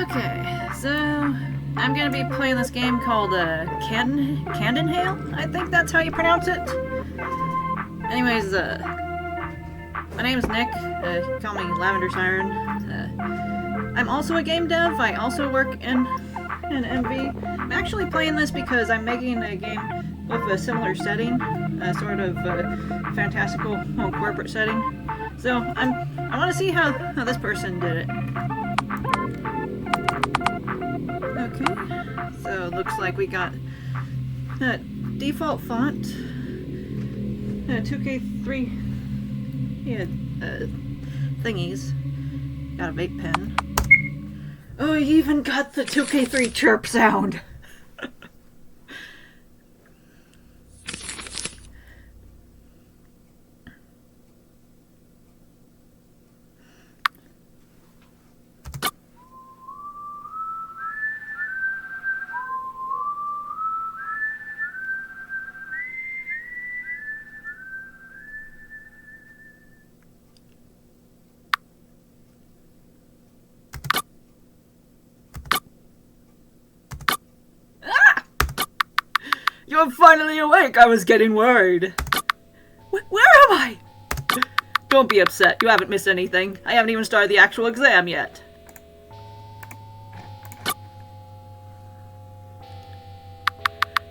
Okay, so I'm gonna be playing this game called Kandinhale. I think that's how you pronounce it. Anyways, my name is Nick. You can call me Lavender Siren. I'm also a game dev. I also work in MV. I'm actually playing this because I'm making a game with a similar setting, sort of fantastical corporate setting. So I want to see how this person did it. Okay, so it looks like we got default font, 2K3 thingies, got a vape pen. Oh, you even got the 2K3 chirp sound. You're finally awake! I was getting worried. Where am I? Don't be upset. You haven't missed anything. I haven't even started the actual exam yet.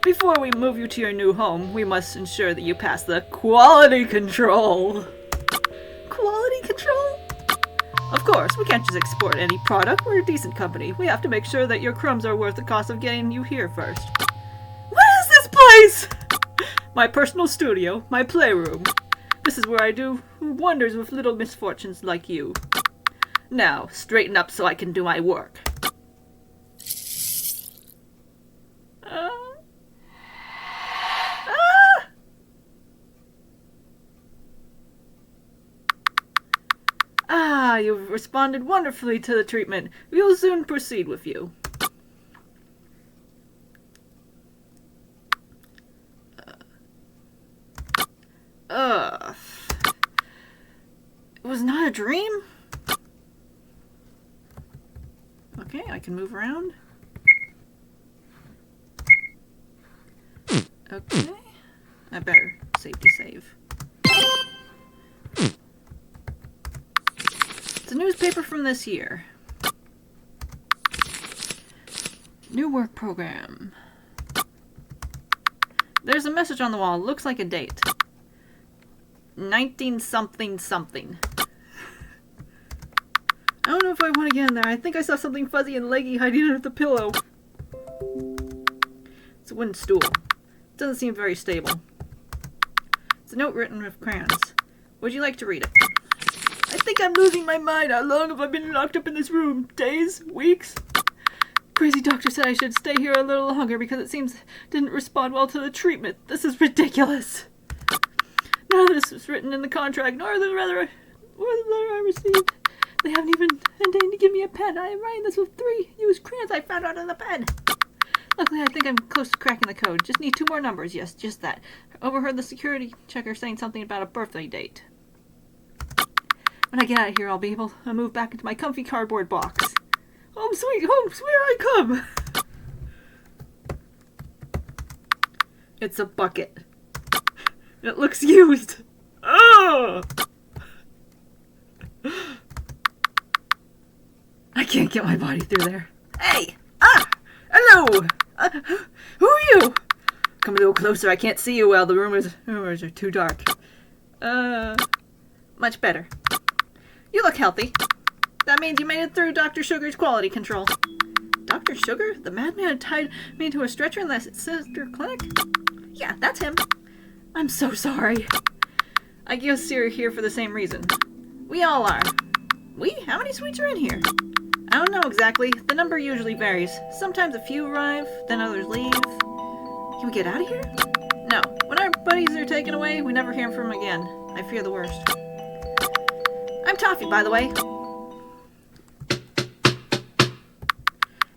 Before we move you to your new home, we must ensure that you pass the quality control. Quality control? Of course, we can't just export any product. We're a decent company. We have to make sure that your crumbs are worth the cost of getting you here first. Place! My personal studio, my playroom. This is where I do wonders with little misfortunes like you. Now, straighten up so I can do my work. You've responded wonderfully to the treatment. We will soon proceed with you. It was not a dream? Okay, I can move around. Okay. I better safety save. It's a newspaper from this year. New work program. There's a message on the wall. Looks like a date. 19 something something. I don't know if I want to get in there. I think I saw something fuzzy and leggy hiding under the pillow. It's a wooden stool. It doesn't seem very stable. It's a note written with crayons. Would you like to read it? I think I'm losing my mind. How long have I been locked up in this room? Days? Weeks? Crazy doctor said I should stay here a little longer because it seems didn't respond well to the treatment. This is ridiculous. None of this was written in the contract, nor the letter I received. They haven't even intended to give me a pen. I am writing this with 3 used crayons I found out in the bed. Luckily, I think I'm close to cracking the code. Just need 2 more numbers. Yes, just that. Overheard the security checker saying something about a birthday date. When I get out of here, I'll be able to move back into my comfy cardboard box. Home sweet home, where I come. It's a bucket. It looks used. Oh! I can't get my body through there. Hey! Hello! Who are you? Come a little closer. I can't see you well. The rumors are too dark. Much better. You look healthy. That means you made it through Dr. Sugar's quality control. Dr. Sugar? The madman tied me to a stretcher in the sister clinic? Yeah, that's him. I'm so sorry. I guess you're here for the same reason. We all are. We? How many suites are in here? I don't know exactly. The number usually varies. Sometimes a few arrive, then others leave. Can we get out of here? No. When our buddies are taken away, we never hear from them again. I fear the worst. I'm Toffee, by the way.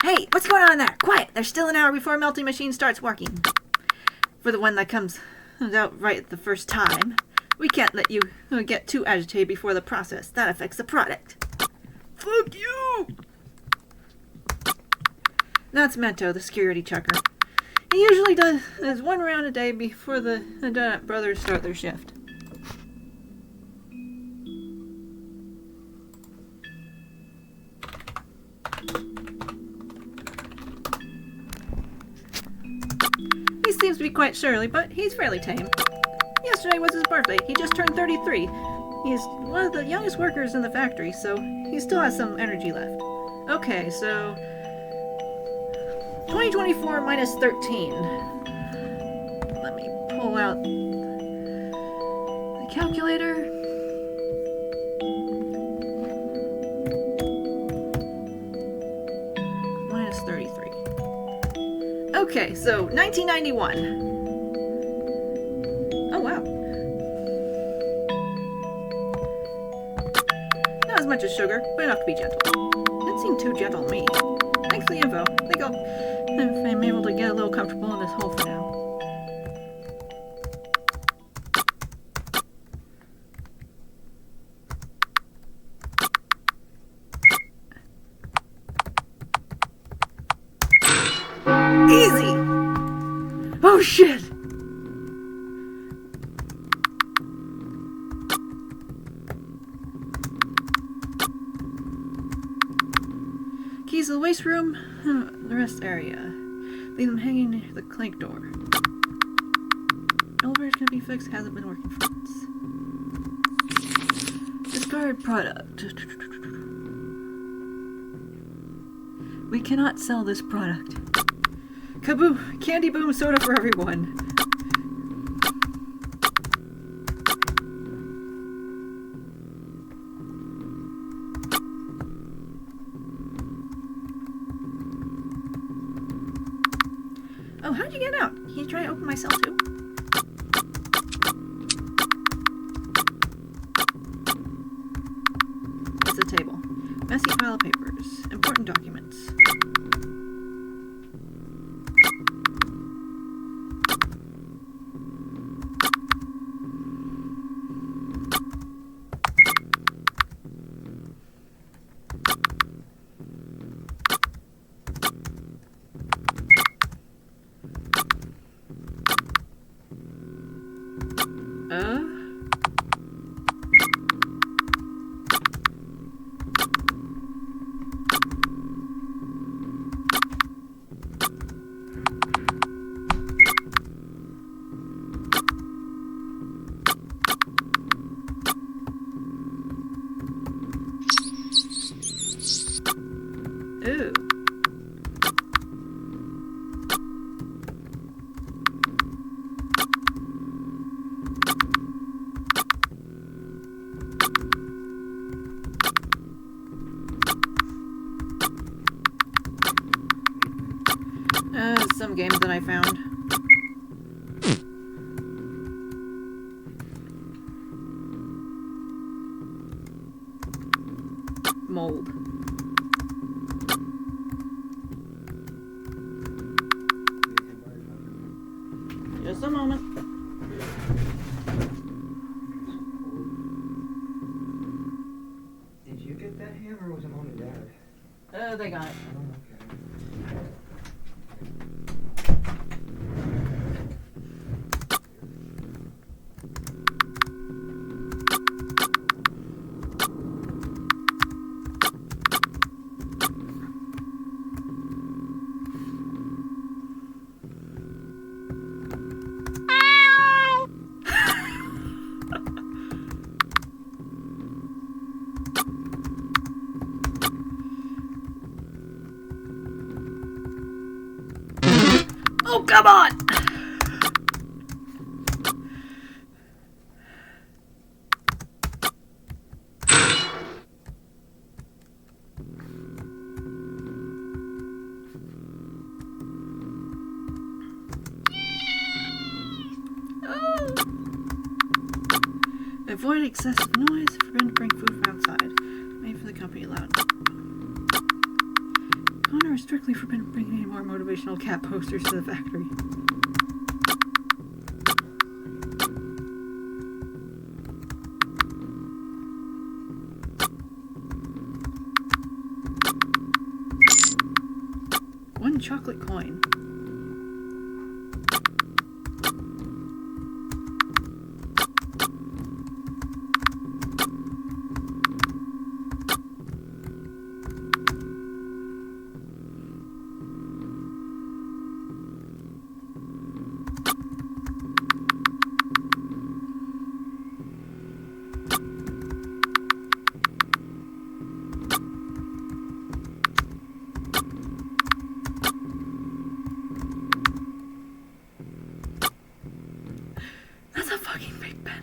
Hey, what's going on there? Quiet! There's still an hour before melting machine starts working. For the one that comes out right the first time. We can't let you get too agitated before the process. That affects the product. Fuck you! That's Mento, the security checker. He usually does one round a day before the Donut brothers start their shift. He seems to be quite surly, but he's fairly tame. Yesterday was his birthday. He just turned 33. He's one of the youngest workers in the factory, so he still has some energy left. Okay, so 2024 minus 13. Let me pull out the calculator. Minus 33. Okay, so 1991. Oh, wow. Not as much as sugar, but enough to be gentle. Didn't seem too gentle to me. Thanks for the info. I think I'm able to get a little comfortable in this hole for now. Easy! Oh shit! Keys to the waste room, the rest area. Leave them hanging near the clank door. Elevator's gonna be fixed, hasn't been working for months. Discard product. We cannot sell this product. Kaboom! Candy boom soda for everyone. Oh, how'd you get out? Can you try to open my cell too? It's a table. Messy pile of papers. Important documents. Ooh. Some games that I found. Mold. Just a moment. Did you get that hammer or was it Mom and Dad? They got it. Oh, okay. Oh, come on! Oh. Avoid excessive noise. Forbidden to bring food from outside. Made for the company allowed. Owner is strictly forbidden bringing any more motivational cat posters to the factory. 1 chocolate coin. That's a fucking big pen.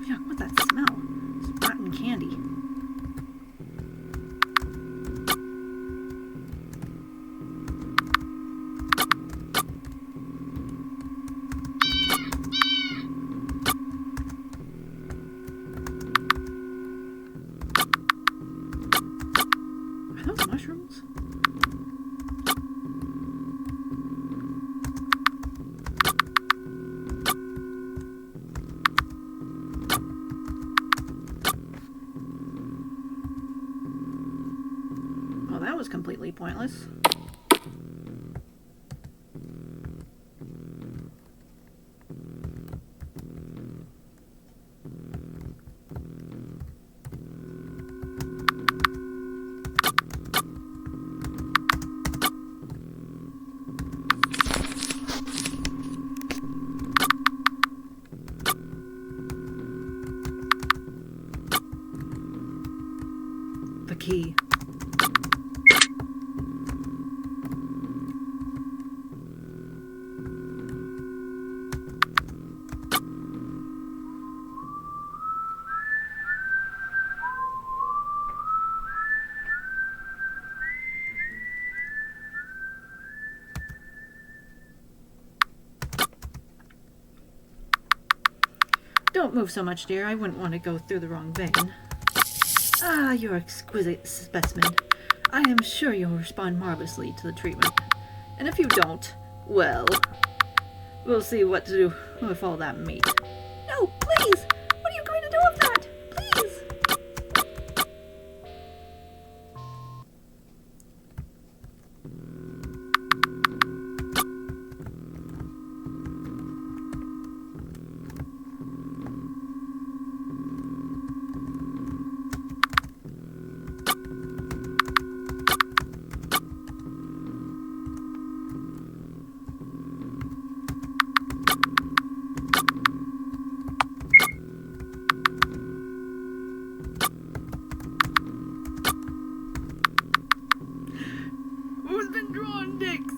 Yuck, what's that smell? It's rotten candy. Are those mushrooms? Well, that was completely pointless. The key. Don't move so much, dear. I wouldn't want to go through the wrong vein. Ah, you're exquisite specimen. I am sure you'll respond marvelously to the treatment. And if you don't, well, we'll see what to do with all that meat. No, please! What are you going to do with that? Please! Who's been drawing dicks?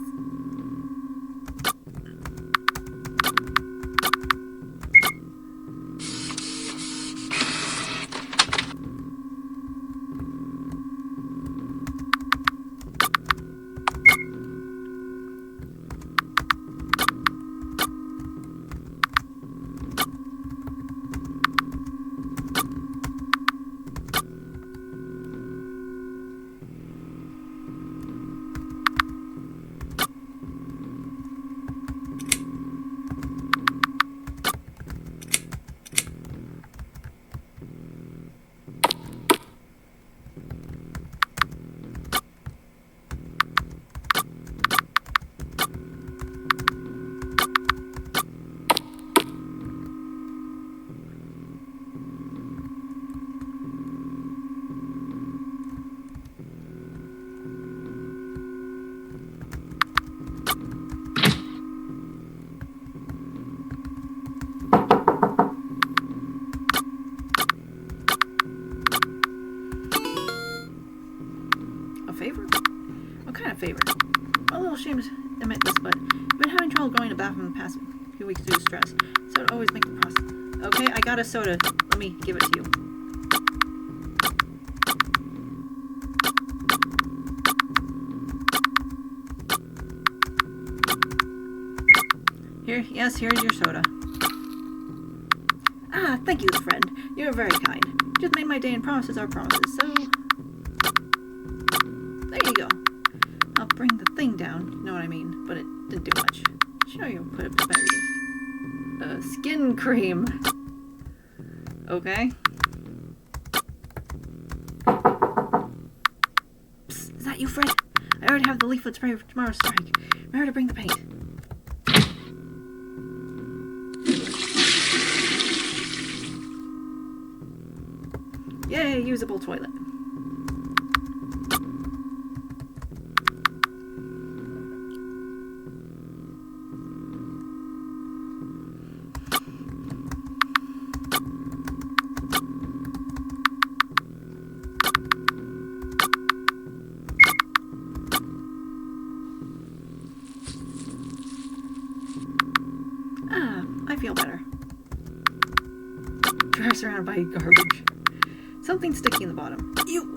Favor? What kind of favor? I'm a little ashamed to admit this, but I've been having trouble going to the bathroom the past few weeks due to stress. So it always makes the process. Okay, I got a soda. Let me give it to you. Here's your soda. Ah, thank you, friend. You're very kind. Just made my day and promises are promises, so... There you go. I'll bring the thing down, you know what I mean, but it didn't do much. Sure, you put it better. Skin cream. Okay. Psst, is that you, Fred? I already have the leaflet spray for tomorrow's strike. Remember to bring the paint. Yay, usable toilet. Ah, I feel better. Trash surrounded by garbage. Something sticky in the bottom. Ew!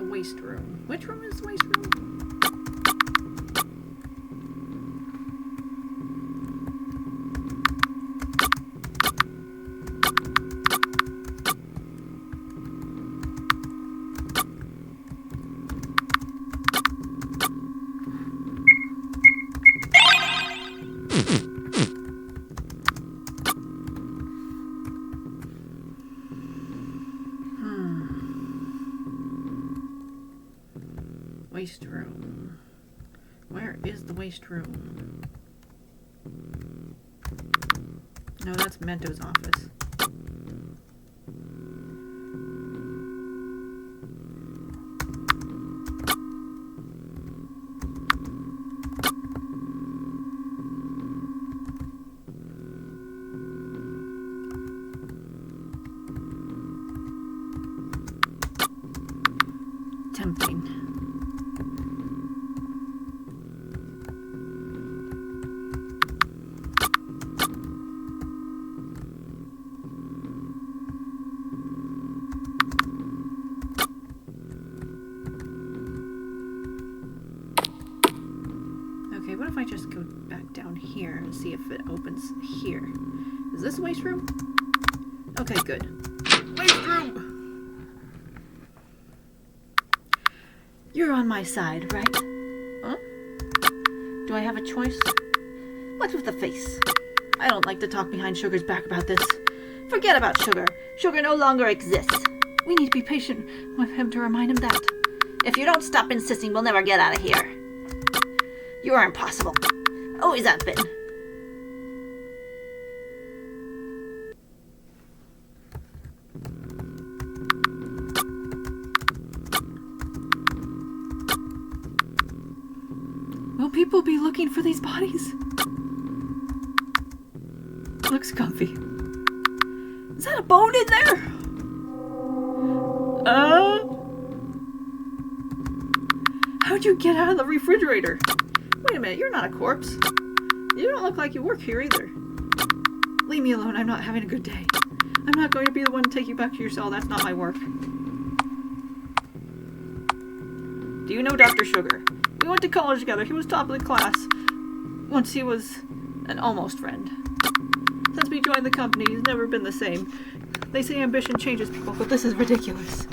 Waste room. Which room is the waste room? Waste room. Where is the waste room? No, that's Mento's office. Tempting. Okay, what if I just go back down here and see if it opens here? Is this waste room? Okay, good. Waste room! You're on my side, right? Huh? Do I have a choice? What's with the face? I don't like to talk behind Sugar's back about this. Forget about Sugar. Sugar no longer exists. We need to be patient with him to remind him that. If you don't stop insisting, we'll never get out of here. You are impossible. Always have been. Will people be looking for these bodies? looks comfy. Is that a bone in there? How'd you get out of the refrigerator? Wait a minute, you're not a corpse. You don't look like you work here either. Leave me alone, I'm not having a good day. I'm not going to be the one to take you back to your cell, that's not my work. Do you know Dr. Sugar? We went to college together, he was top of the class. Once he was an almost friend. Since we joined the company, he's never been the same. They say ambition changes people, but this is ridiculous.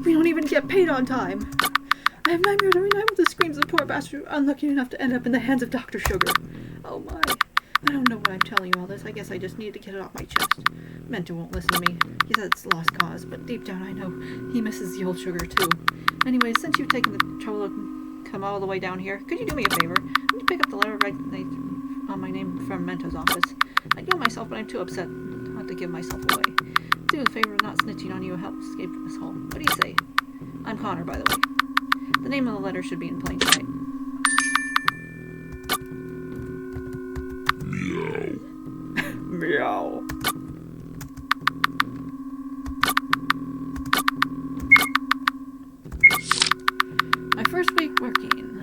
We don't even get paid on time. I have nightmares every night with the screams of the poor bastard unlucky enough to end up in the hands of Dr. Sugar. Oh my. I don't know why I'm telling you all this. I guess I just need to get it off my chest. Mento won't listen to me. He said it's lost cause, but deep down I know he misses the old Sugar too. Anyways, since you've taken the trouble to come all the way down here, could you do me a favor? Would you pick up the letter on my name from Mento's office? I'd go myself, but I'm too upset not to give myself away. Do the favor of not snitching on you and help escape from this hole. What do you say? I'm Connor, by the way. The name of the letter should be in plain sight. Meow. My first week working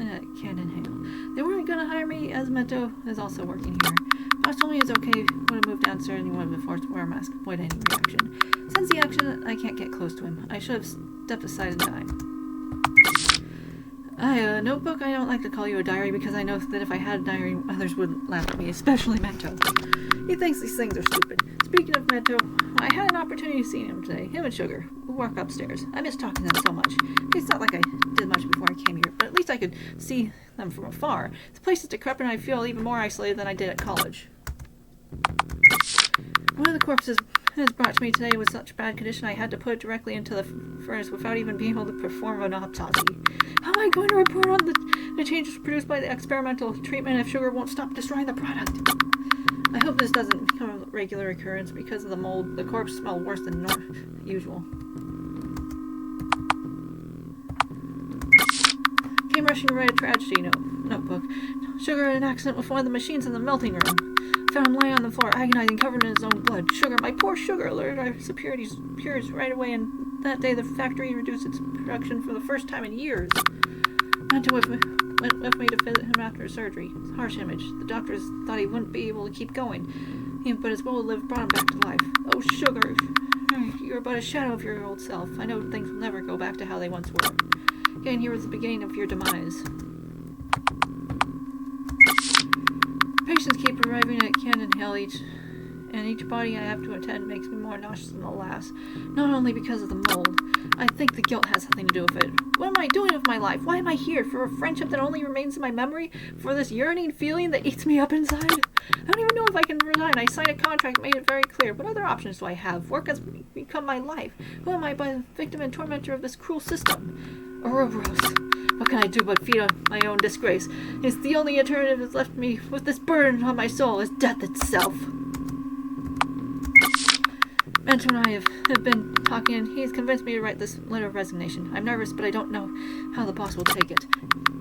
at Kandinhale. They weren't gonna hire me as Mento is also working here. Boss told me it's okay when I moved downstairs and he wanted me forced to wear a mask to avoid any reaction. Since the accident, I can't get close to him. I should have stepped aside in time. Notebook, I don't like to call you a diary because I know that if I had a diary, others would laugh at me, especially Mento. He thinks these things are stupid. Speaking of Mento, I had an opportunity to see him today. Him and Sugar will work upstairs. I miss talking to them so much. It's not like I did much before I came here, but at least I could see them from afar. This place is decrepit and I feel even more isolated than I did at college. One of the corpses was brought to me today with such bad condition I had to put it directly into the furnace without even being able to perform an autopsy. How am I going to report on the changes produced by the experimental treatment if Sugar won't stop destroying the product? I hope this doesn't become a regular occurrence because of the mold. The corpse smelled worse than usual. Came rushing to write a tragedy notebook. Sugar had an accident with one of the machines in the melting room. Found him lying on the floor, agonizing, covered in his own blood. Sugar, my poor Sugar, alerted our superiors right away, and that day the factory reduced its production for the first time in years. Mento went with me to visit him after his surgery. It's a harsh image. The doctors thought he wouldn't be able to keep going, but his will to live brought him back to life. Oh, Sugar, you're but a shadow of your old self. I know things will never go back to how they once were. Getting here was the beginning of your demise. Patients keep arriving at Kandinhale and each body I have to attend makes me more nauseous than the last. Not only because of the mold. I think the guilt has something to do with it. What am I doing with my life? Why am I here? For a friendship that only remains in my memory? For this yearning feeling that eats me up inside? I don't even know if I can resign. I signed a contract that made it very clear. What other options do I have? Work has become my life. Who am I but a victim and tormentor of this cruel system? Ouroboros. What can I do but feed on my own disgrace? It's the only alternative that's left me with this burden on my soul is death itself. Mento and I have been talking, and he's convinced me to write this letter of resignation. I'm nervous, but I don't know how the boss will take it.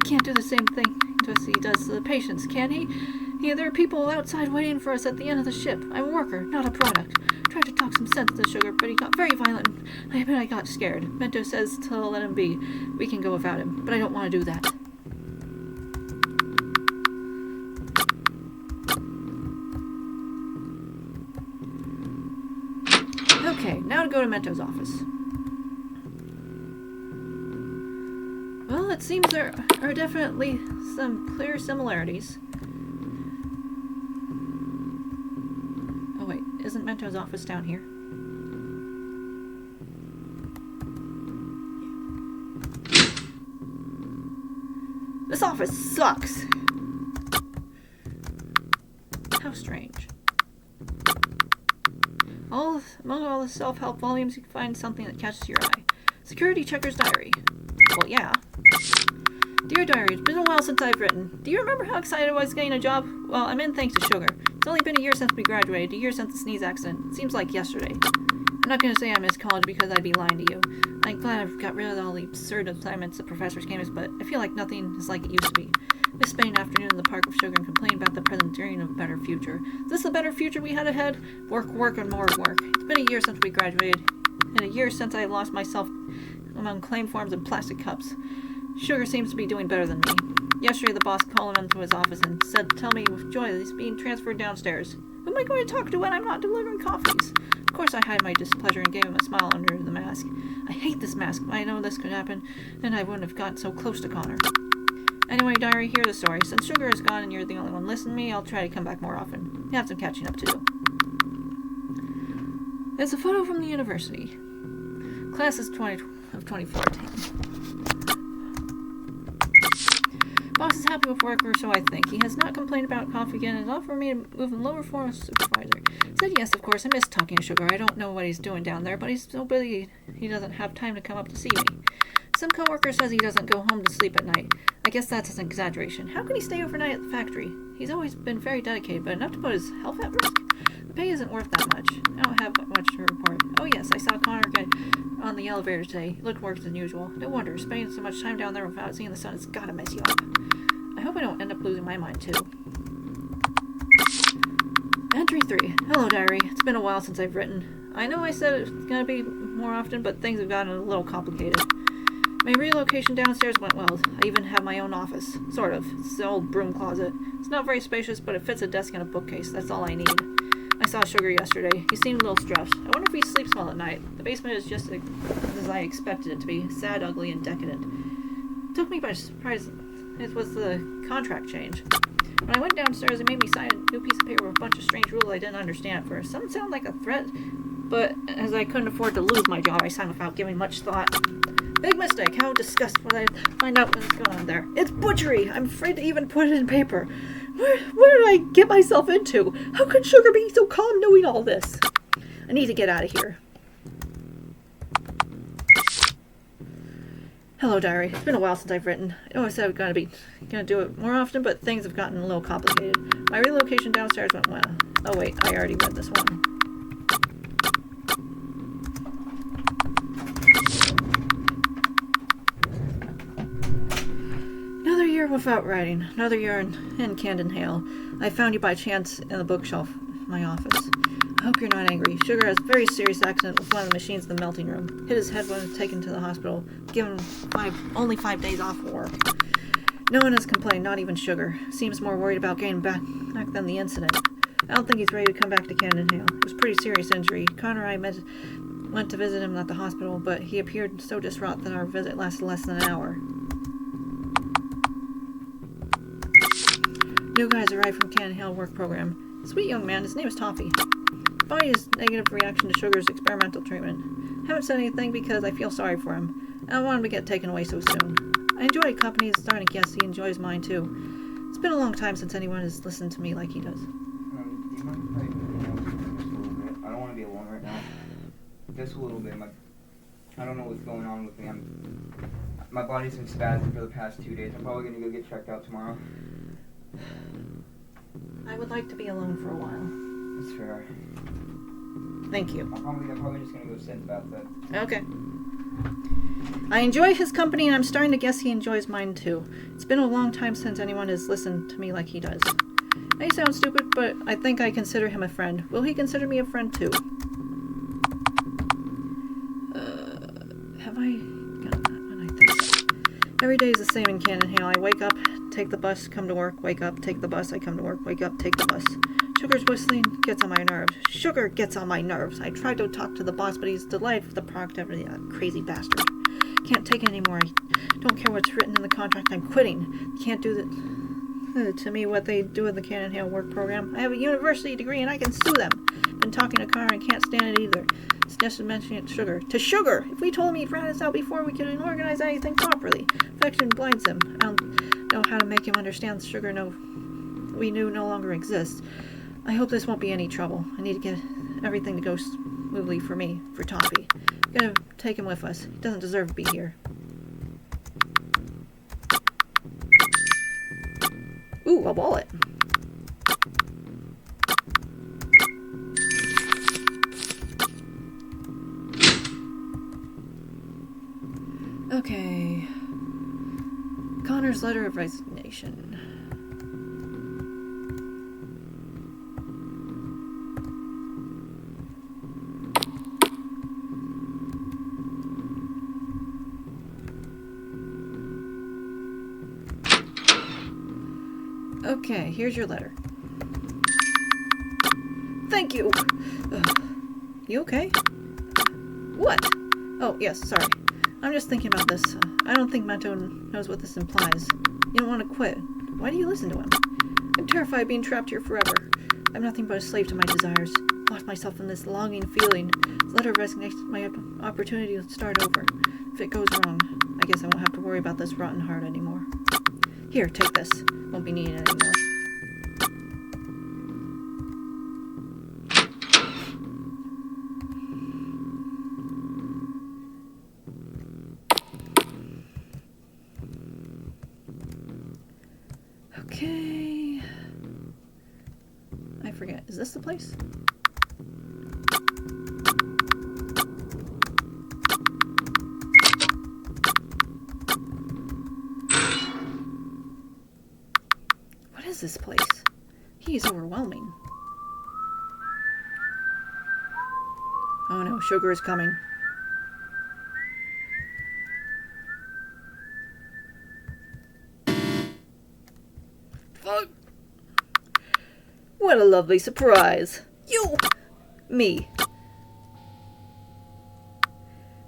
Can't do the same thing to us he does to the patients, can he? Yeah, there are people outside waiting for us at the end of the ship. I'm a worker, not a product. Tried to talk some sense to Sugar, but he got very violent. I admit I got scared. Mento says to let him be. We can go without him, but I don't want to do that. Okay, now to go to Mento's office. Well, it seems there are definitely some clear similarities. Oh wait, isn't Mento's office down here? This office sucks! How strange. Among all the self-help volumes, you can find something that catches your eye. Security checker's diary. Well, yeah. Dear Diary, it's been a while since I've written. Do you remember how excited I was getting a job? Well, I'm in thanks to Sugar. It's only been a year since we graduated, a year since the sneeze accident. It seems like yesterday. I'm not going to say I miss college because I'd be lying to you. I'm glad I've got rid of all the absurd assignments the professors gave us, but I feel like nothing is like it used to be. Miss spending an afternoon in the park with Sugar and complaining about the present dreaming of a better future. Is this the better future we had ahead? Work, work, and more work. It's been a year since we graduated, and a year since I lost myself among claim forms and plastic cups. Sugar seems to be doing better than me. Yesterday the boss called him into his office and said, tell me with joy that he's being transferred downstairs. Who am I going to talk to when I'm not delivering coffees? Of course I hide my displeasure and gave him a smile under the mask. I hate this mask. I know this could happen, and I wouldn't have gotten so close to Connor. Anyway, Diary, here's the story. Since Sugar is gone and you're the only one listening to me, I'll try to come back more often. You have some catching up to do. It's a photo from the university. Class is 2014. Boss is happy with work, or so I think. He has not complained about coffee again and has offered me to move in lower form as supervisor. Said yes, of course. I miss talking to Sugar. I don't know what he's doing down there, but he's so busy he doesn't have time to come up to see me. Some coworker says he doesn't go home to sleep at night. I guess that's an exaggeration. How can he stay overnight at the factory? He's always been very dedicated, but enough to put his health at risk? The pay isn't worth that much. I don't have much to report. Oh yes, I saw Connor get on the elevator today. He looked worse than usual. No wonder. Spending so much time down there without seeing the sun has gotta mess you up. I hope I don't end up losing my mind, too. Entry 3. Hello, Diary. It's been a while since I've written. I know I said it's gonna be more often, but things have gotten a little complicated. My relocation downstairs went well. I even have my own office. Sort of. It's the old broom closet. It's not very spacious, but it fits a desk and a bookcase. That's all I need. I saw Sugar yesterday. He seemed a little stressed. I wonder if he sleeps well at night. The basement is just as I expected it to be. Sad, ugly, and decadent. It took me by surprise. It was the contract change. When I went downstairs, it made me sign a new piece of paper with a bunch of strange rules I didn't understand at first. Some sound like a threat, but as I couldn't afford to lose my job, I signed without giving much thought. Big mistake. How disgusted when I find out what's going on there. It's butchery. I'm afraid to even put it in paper. Where did I get myself into? How could Sugar be so calm knowing all this? I need to get out of here. Hello, Diary. It's been a while since I've written. I always said I was gonna do it more often, but things have gotten a little complicated. My relocation downstairs went well. Oh wait, I already read this one. Another year without writing. Another year in Kandinhale. I found you by chance in the bookshelf in my office. I hope you're not angry. Sugar has a very serious accident with one of the machines in the melting room. Hit his head when he was taken to the hospital. Given only 5 days off of work. No one has complained, not even Sugar. Seems more worried about getting back than the incident. I don't think he's ready to come back to Kandinhale. It was a pretty serious injury. Connor and I went to visit him at the hospital, but he appeared so distraught that our visit lasted less than an hour. New guys arrived from Kandinhale work program. Sweet young man, his name is Toffee. Body's negative reaction to Sugar's experimental treatment. Haven't said anything because I feel sorry for him. I don't want him to get taken away so soon. I enjoy company and starting to guess he enjoys mine too. It's been a long time since anyone has listened to me like he does. Do you mind if I just a little bit? I don't want to be alone right now. Just a little bit. I don't know what's going on with me. My body's been spasming for the past 2 days. I'm probably going to go get checked out tomorrow. I would like to be alone for a while. That's fair. Thank you. I'm probably just going to go sit in the bathtub. Okay. I enjoy his company, and I'm starting to guess he enjoys mine too. It's been a long time since anyone has listened to me like he does. May sound stupid, but I think I consider him a friend. Will he consider me a friend too? Have I got that one? I think so. Every day is the same in Kandinhale. I wake up, take the bus, come to work, wake up, take the bus, I come to work, wake up, take the bus. Sugar's whistling gets on my nerves. Sugar gets on my nerves. I tried to talk to the boss, but he's delighted with the product of that crazy bastard. Can't take it anymore. I don't care what's written in the contract. I'm quitting. You can't do that to me what they do in the Kandinhale work program. I have a university degree and I can sue them. Been talking to Connor and can't stand it either. Suggested mentioning it to Sugar. To Sugar! If we told him he'd rat us out before we could organize anything properly. Affection blinds him. I don't know how to make him understand Sugar we knew no longer exists. I hope this won't be any trouble. I need to get everything to go smoothly for me, for Toffee. I'm gonna take him with us. He doesn't deserve to be here. Ooh, a wallet. Okay. Connor's letter of resignation. Okay, here's your letter. Thank you! You okay? What? Oh, yes, sorry. I'm just thinking about this. I don't think Mato knows what this implies. You don't want to quit. Why do you listen to him? I'm terrified of being trapped here forever. I'm nothing but a slave to my desires. Locked myself in this longing feeling. This letter of resignation is my opportunity to start over. If it goes wrong, I guess I won't have to worry about this rotten heart anymore. Here, take this. Won't be needing it anymore. Okay. I forget. Is this the place? What is this place? He's overwhelming. Oh no, sugar is coming. Fuck! What a lovely surprise. You! Me.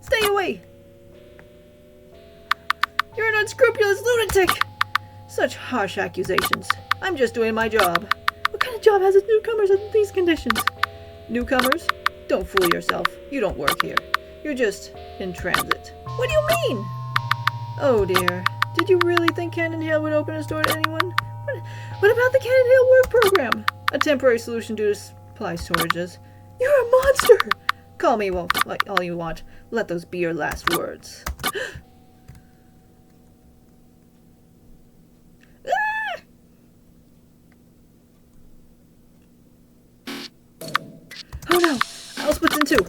Stay away! You're an unscrupulous lunatic! Such harsh accusations. I'm just doing my job. What kind of job has newcomers in these conditions? Newcomers? Don't fool yourself. You don't work here. You're just in transit. What do you mean? Oh dear. Did you really think Kandinhale would open its door to anyone? What about the Kandinhale work program? A temporary solution due to supply shortages. You're a monster! Call me all you want. Let those be your last words. Oh no! I'll split in two!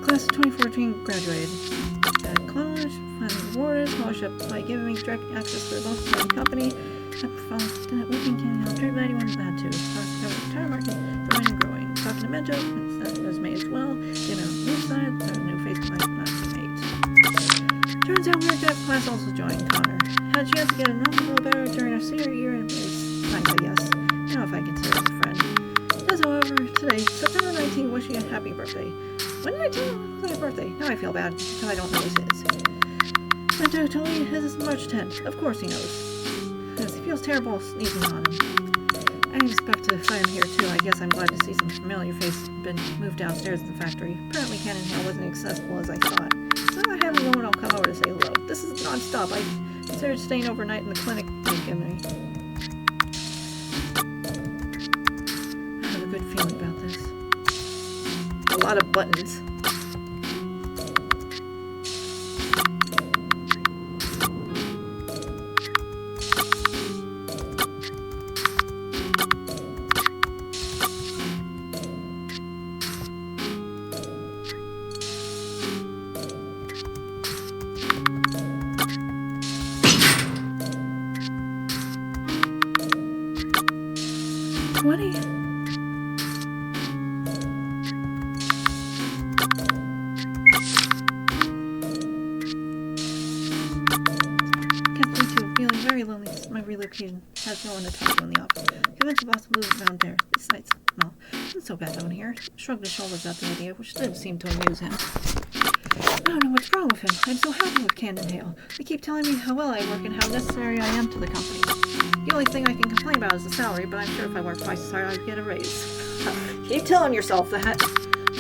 Class of 2014 graduated. College, finding rewarded, scholarship by giving me direct access to the most of the company. I performed working Kandinhale trade value when glad to. Entire market growing and growing. Talking to Mento, that was made as well. You know, new side, new face class, not teammate. Turns out weird dev class also joined Connor. Had a chance to get a little better during our senior year and it's time, I guess. I don't know if I consider him a friend. Does, however, today, September 19th, wishing you a happy birthday. When did I tell him it was my birthday? Now I feel bad because I don't know his. Mento told me his is March 10th. Of course he knows. Because he feels terrible sneezing on him. I expect to find him here too. I guess I'm glad to see some familiar face been moved downstairs at the factory. Apparently Kandinhale wasn't accessible as I thought. So I have a moment I'll come over to say hello. This is non-stop. I considered staying overnight in the clinic they've given me. I have a good feeling about this. A lot of buttons. Relocation has no one to talk to in the office. Convince the boss to move around there. Besides, well, it's so bad down here. Shrugged his shoulders at the idea, which didn't seem to amuse him. I don't know what's wrong with him. I'm so happy with Kandinhale. They keep telling me how well I work and how necessary I am to the company. The only thing I can complain about is the salary, but I'm sure if I worked twice as hard, I'd get a raise. Keep telling yourself that.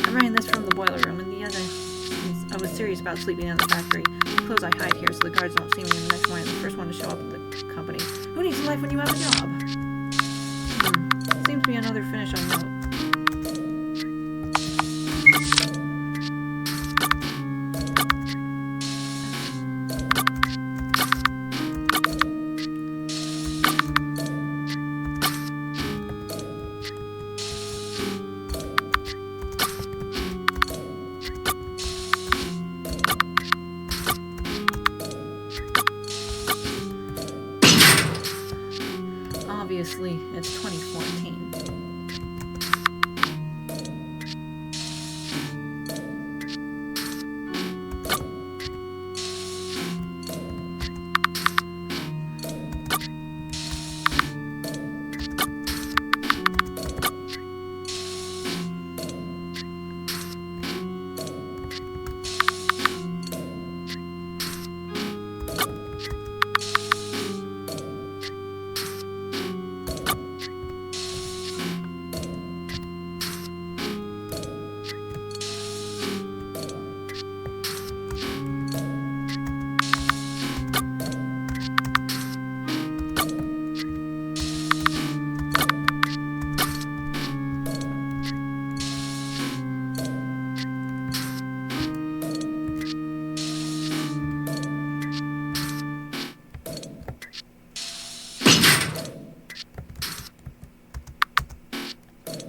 I'm writing this from the boiler room, and the other I was serious about sleeping in the factory. The clothes I hide here so the guards don't see me the next morning. The first one to show up at the company. Who needs a life when you have a job? Seems to be another finish on note. Obviously, it's 2014.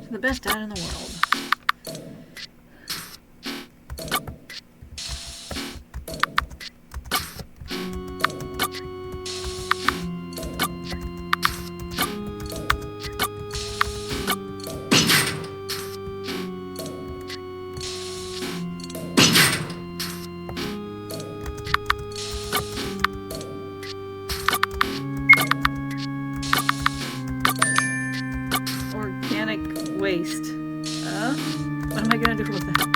The best dad in the world. Organic waste. What am I gonna do with that?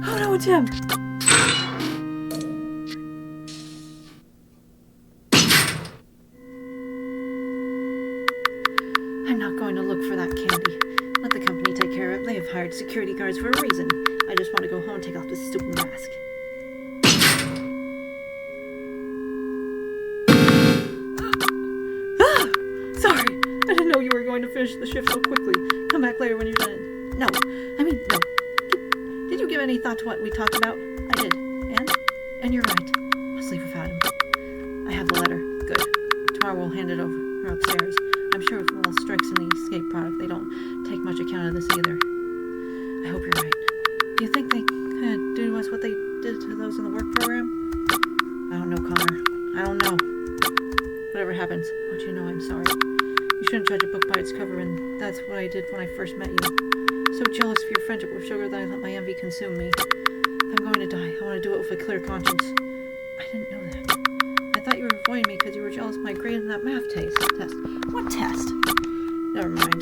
Oh no, it's him! I'm not going to look for that candy. Let the company take care of it. They have hired security guards for a reason. I just want to go home and take off this stupid mask. Sorry! I didn't know you were going to finish the shift so quickly. Come back later when you're done. No. Did you give any thought to what we talked about? I did. And you're right. Must leave without him. I have the letter. Good. Tomorrow we'll hand it over upstairs. I'm sure with all strikes in the escape product, they don't take much account of this either. I hope you're right. Do you think they could do to us what they did to those in the work program? I don't know, Connor. I don't know. Whatever happens, I want you to know I'm sorry. You shouldn't judge a book by its cover, and that's what I did when I first met you. So jealous of your friendship with sugar that I let my envy consume me. If I'm going to die, I want to do it with a clear conscience. I didn't know that. I thought you were avoiding me because you were jealous of my grade in that math test. What test? Never mind.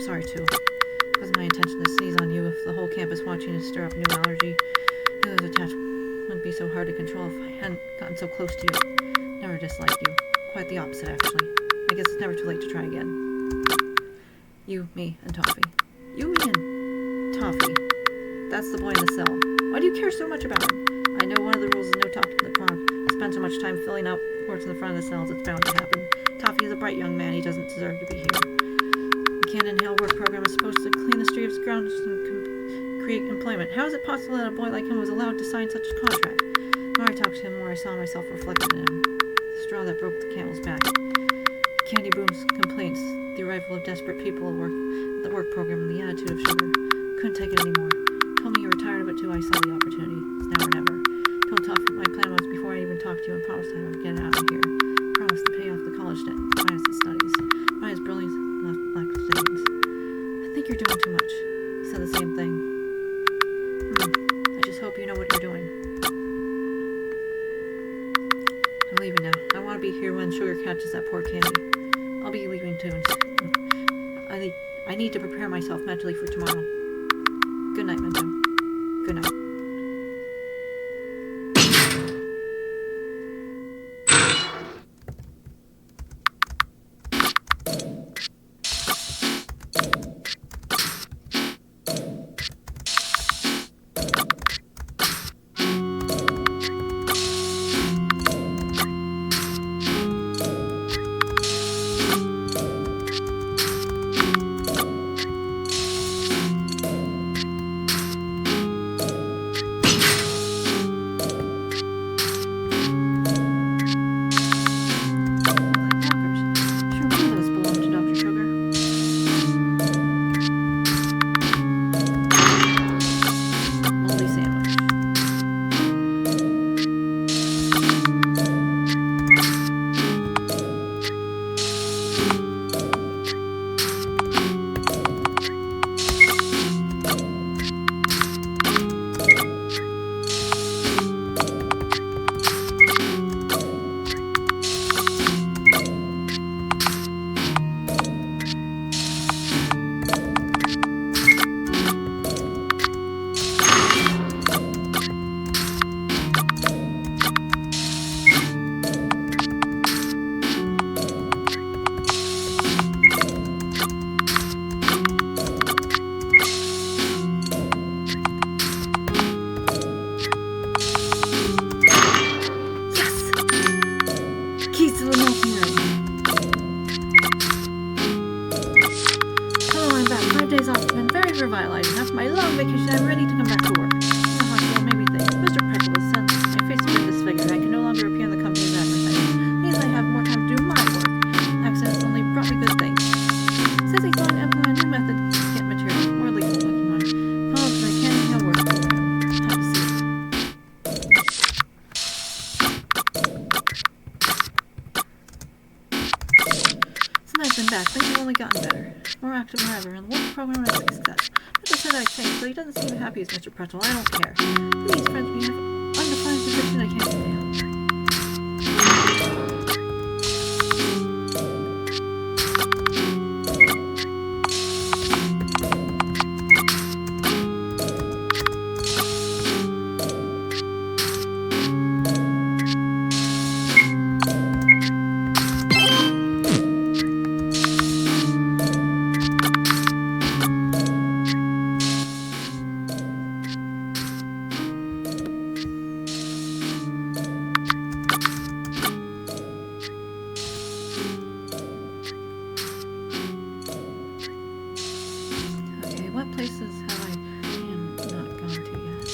Sorry, too. It wasn't my intention to sneeze on you with the whole campus watching to stir up a new allergy. You those attachments wouldn't be so hard to control if I hadn't gotten so close to you. Never disliked you. Quite the opposite, actually. I guess it's never too late to try again. You, me, and Toffee. You, me, and Toffee. That's the boy in the cell. Why do you care so much about him? I know one of the rules is no talk to the prom. Spend so much time filling out reports in the front of the cells, it's bound to happen. Toffee is a bright young man. He doesn't deserve to be here. The Kandinhale work program is supposed to clean the streets, grounds, and create employment. How is it possible that a boy like him was allowed to sign such a contract? The more I talked to him, the more I saw myself reflected in him. the straw that broke the camel's back. Candy Boom's complaints, the arrival of desperate people at the work program, and the attitude of Sugar. Couldn't take it anymore. Told me you were tired of it too. I saw the opportunity. It's now or never. Told Tough what my plan was before I even talked to you, and promised I would get it out of here. Promised to pay off the college debt, finance the studies, finance brilliance, and lack of savings. I think you're doing too much. He said the same thing. I just hope you know what you're doing. I'm leaving now. I want to be here when Sugar catches that poor Candy. I'll be leaving too. I need to prepare myself mentally for tomorrow. Good night, Mento. Good night. Revitalizing. After my long vacation, I'm ready to come back to work. The hospital made me think. Mr. Pretzel has sent my face a bit disfigured. I can no longer appear in the company's advertising. Means I have more time to do my work. Accidents only brought me good things. Says he's going to implement a new method to get material, more legal looking one. Calls for the Kandinhale work program. Time to see it. Since I've been back, things have only gotten better. More active than ever, and the work program is a success. Pretzel said I changed, but he doesn't seem as happy as Mr. Pretzel. I don't care. Please, friends, we have undefined position I can't fail. What places have I not gone to yet?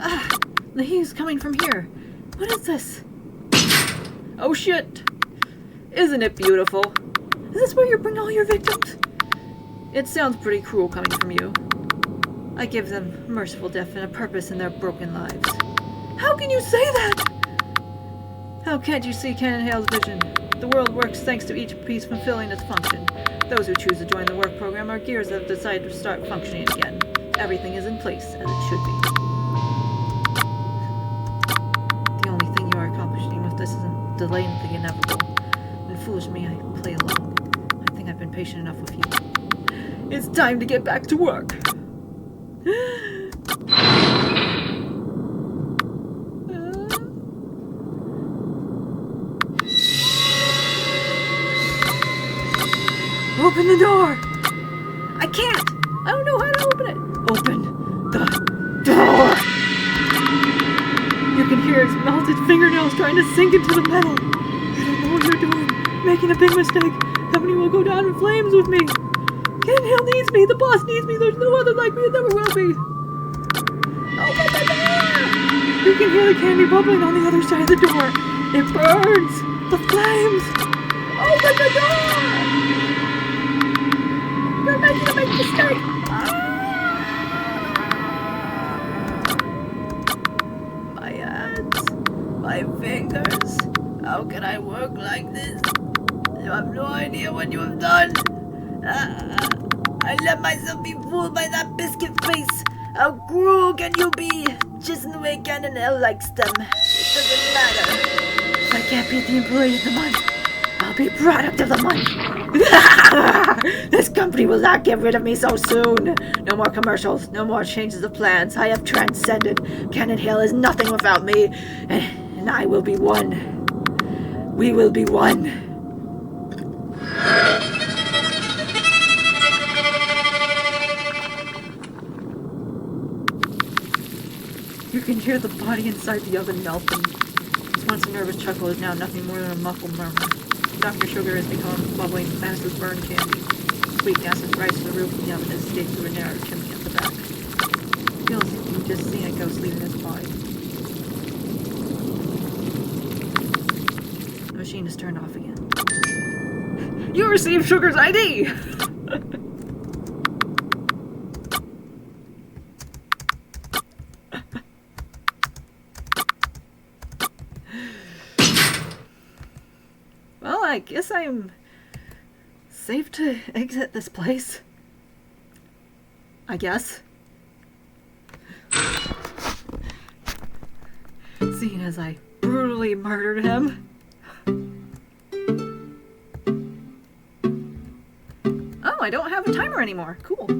Ah! The heat's coming from here. What is this? Oh shit! Isn't it beautiful? Is this where you bring all your victims? It sounds pretty cruel coming from you. I give them merciful death and a purpose in their broken lives. How can you say that? How can't you see Kandinhale's vision? The world works thanks to each piece fulfilling its function. Those who choose to join the work program are gears that have decided to start functioning again. Everything is in place, as it should be. The only thing you are accomplishing with this isn't delaying the inevitable. When foolish me, I play along. I think I've been patient enough with you. It's time to get back to work! Open the door! I can't! I don't know how to open it! Open the door! You can hear his melted fingernails trying to sink into the metal. You don't know what you're doing. Making a big mistake. Company will go down in flames with me. Kandinhale needs me. The boss needs me. There's no other like me. There never will be. Open the door! You can hear the candy bubbling on the other side of the door. It burns! The flames! Open the door! You're making a big mistake! My hands, my fingers. How can I work like this? You have no idea what you have done. I let myself be fooled by that biscuit face. How cruel can you be? Just in the way Kandinhale likes them. It doesn't matter. If I can't beat the employee of the month, I'll be product of the month. This company will not get rid of me so soon. No more commercials, no more changes of plans. I have transcended. Kandinhale is nothing without me, and I will be one. We will be one. You can hear the body inside the oven melting. This once nervous chuckle is now nothing more than a muffled murmur. Dr. Sugar has become a bubbling mass of burned candy. Sweet gases rise to the roof of the oven and escape through a narrow chimney at the back. It feels as if you've just seen a ghost leaving its body. The machine is turned off again. You received Sugar's ID! Well, I guess I'm safe to exit this place. I guess. Seeing as I brutally murdered him. Oh, I don't have a timer anymore. Cool.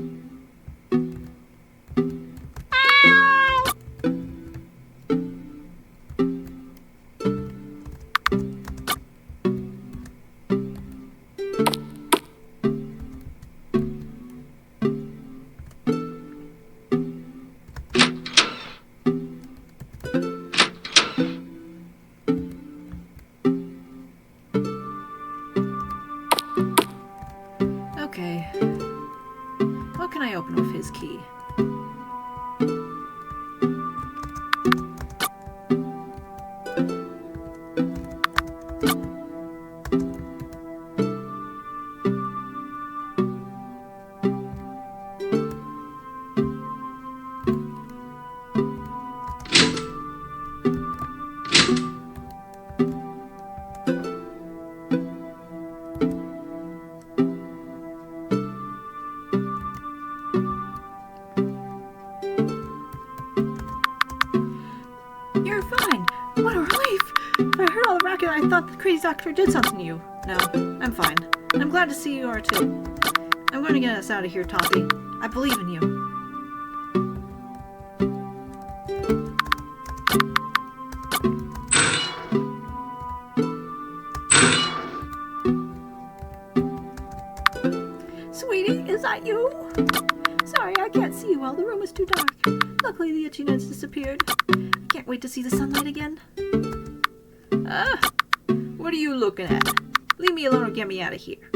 Okay. What can I open with his key? You're fine. What a relief. I heard all the racket. I thought the crazy doctor did something to you. No, I'm fine. I'm glad to see you are too. I'm going to get us out of here, Toppy. I believe in you. Sweetie, is that you? Sorry, I can't see you well. The room is too dark. Luckily, the itchiness disappeared. I can't wait to see the sunlight again. What are you looking at? Leave me alone or get me out of here.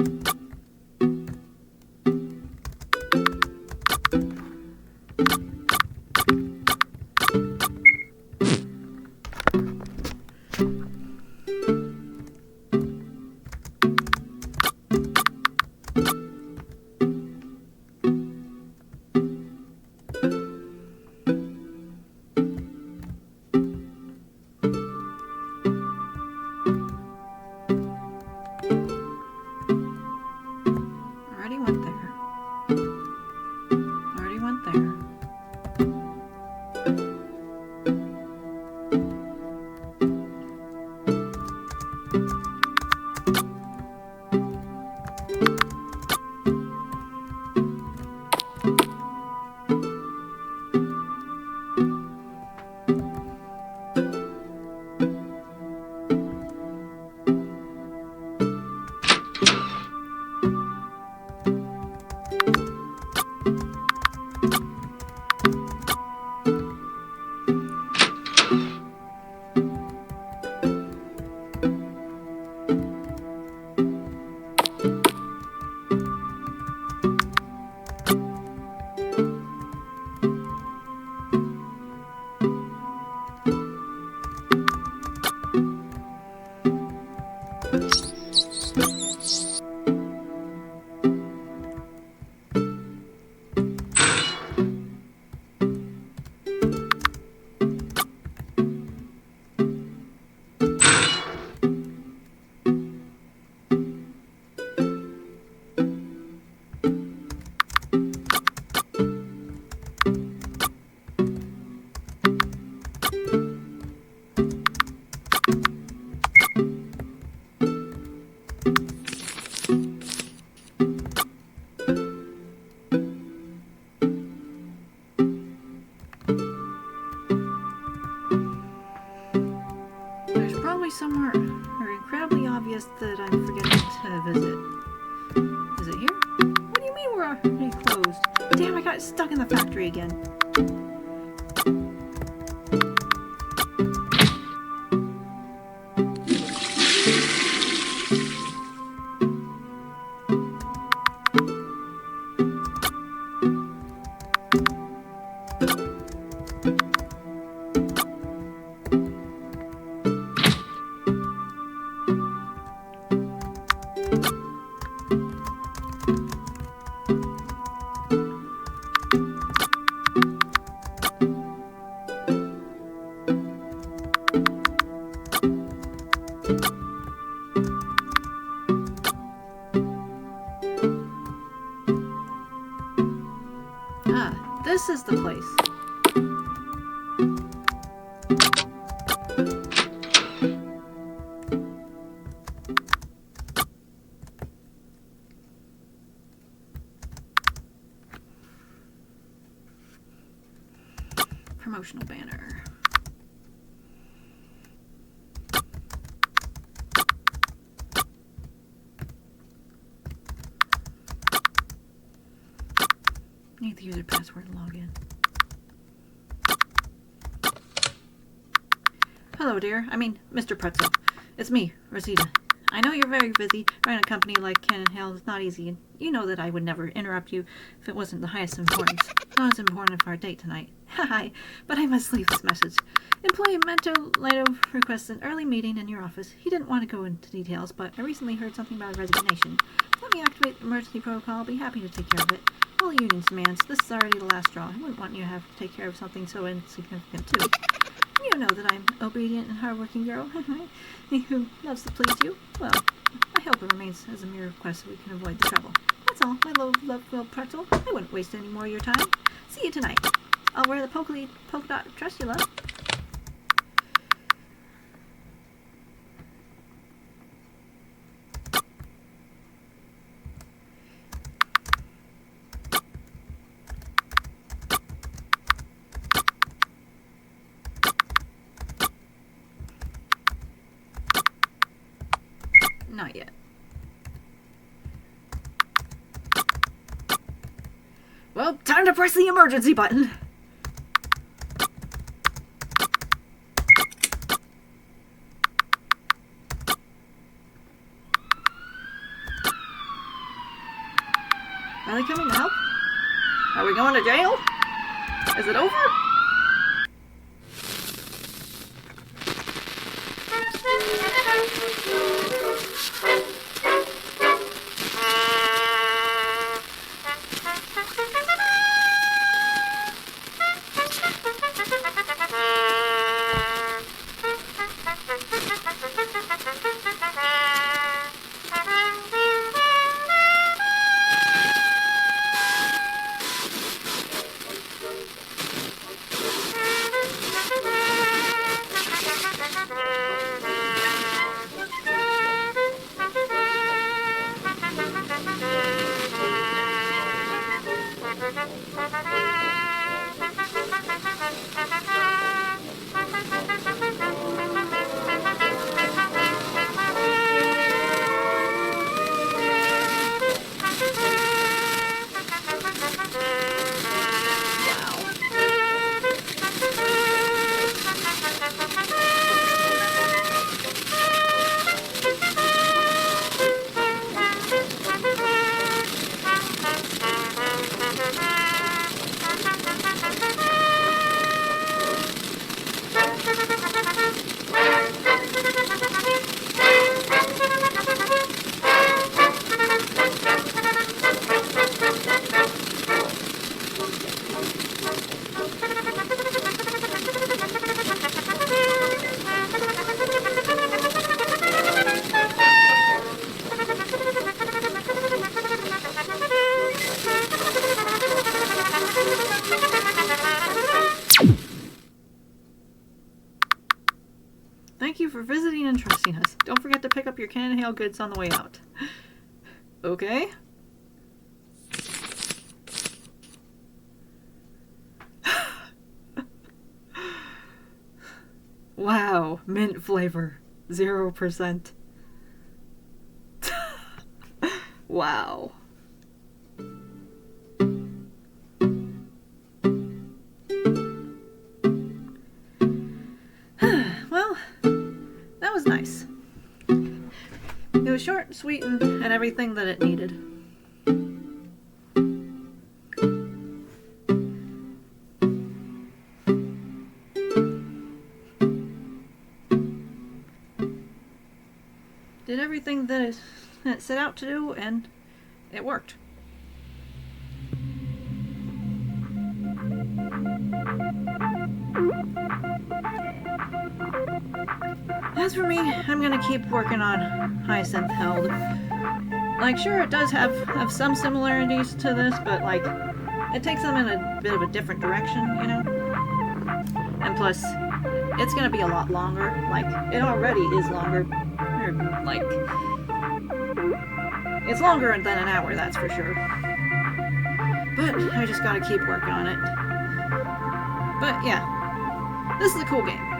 Somewhere incredibly obvious that I'm forgetting to visit. Is it here? What do you mean we're already closed? Damn, I got stuck in the factory again. Ah, this is the place. Promotional banner. Need the user password to log in. Hello, dear. I mean, Mr. Pretzel. It's me, Rosita. I know you're very busy. Running a company like Kandinhale is not easy, and you know that I would never interrupt you if it wasn't the highest importance. Not as important for our date tonight. Hi, but I must leave this message. Employee Mento Lato requests an early meeting in your office. He didn't want to go into details, but I recently heard something about a resignation. Let me activate the emergency protocol. I'll be happy to take care of it. All the union's demands. This is already the last straw. I wouldn't want you to have to take care of something so insignificant, too. You know that I'm obedient and hardworking girl, who loves to please you. Well, I hope it remains as a mere request so we can avoid the trouble. That's all, my little pretzel. I wouldn't waste any more of your time. See you tonight. I'll wear the polka dot dress you love. Not yet. Well, time to press the emergency button. Are they coming to help? Are we going to jail? Is it over? for visiting and trusting us. Don't forget to pick up your Kandinhale goods on the way out. Okay? Wow, mint flavor. 0%. Wow. Well, that was nice. It was short, sweet, and everything that it needed. Did everything that it set out to do, and it worked. As for me, I'm gonna keep working on Hyacinth Held. Like, sure, it does have some similarities to this, but, like, it takes them in a bit of a different direction, you know? And plus, it's gonna be a lot longer. Like, it already is longer. Or, like, it's longer than an hour, that's for sure. But I just gotta keep working on it. But, yeah, this is a cool game.